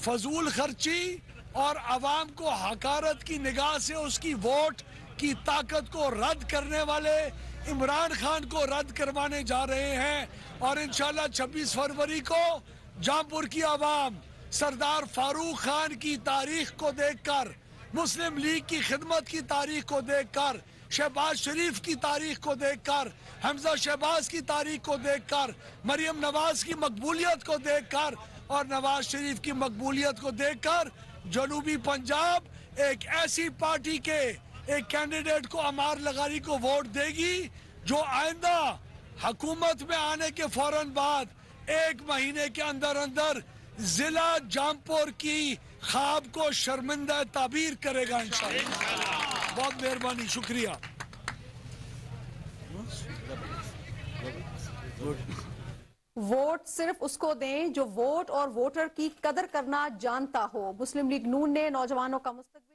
फजूल खर्ची और अवाम को हकारत की निगाह से उसकी वोट की ताकत को रद्द करने वाले इमरान खान को रद्द करवाने जा रहे हैं। और इंशाल्लाह 26 फरवरी को जौनपुर की आवाम सरदार फारूक खान की तारीख को देखकर, मुस्लिम लीग की खिदमत की तारीख को देखकर, शहबाज शरीफ की तारीख को देखकर, हमजा शहबाज की तारीख को देखकर, मरियम नवाज की मकबूलियत को देखकर और नवाज शरीफ की मकबूलियत को देखकर जनूबी पंजाब एक ऐसी पार्टी के एक कैंडिडेट को अमार लगारी को वोट देगी जो आइंदा हुकूमत में आने के फौरन बाद 1 महीने के अंदर अंदर जिला जौनपुर की ख्वाब को शर्मिंदा ताबीर करेगा इंशाअल्लाह। बहुत मेहरबानी, शुक्रिया। वोट सिर्फ उसको दें जो वोट और वोटर की कदर करना जानता हो। मुस्लिम लीग नून ने नौजवानों का मुस्तकबिल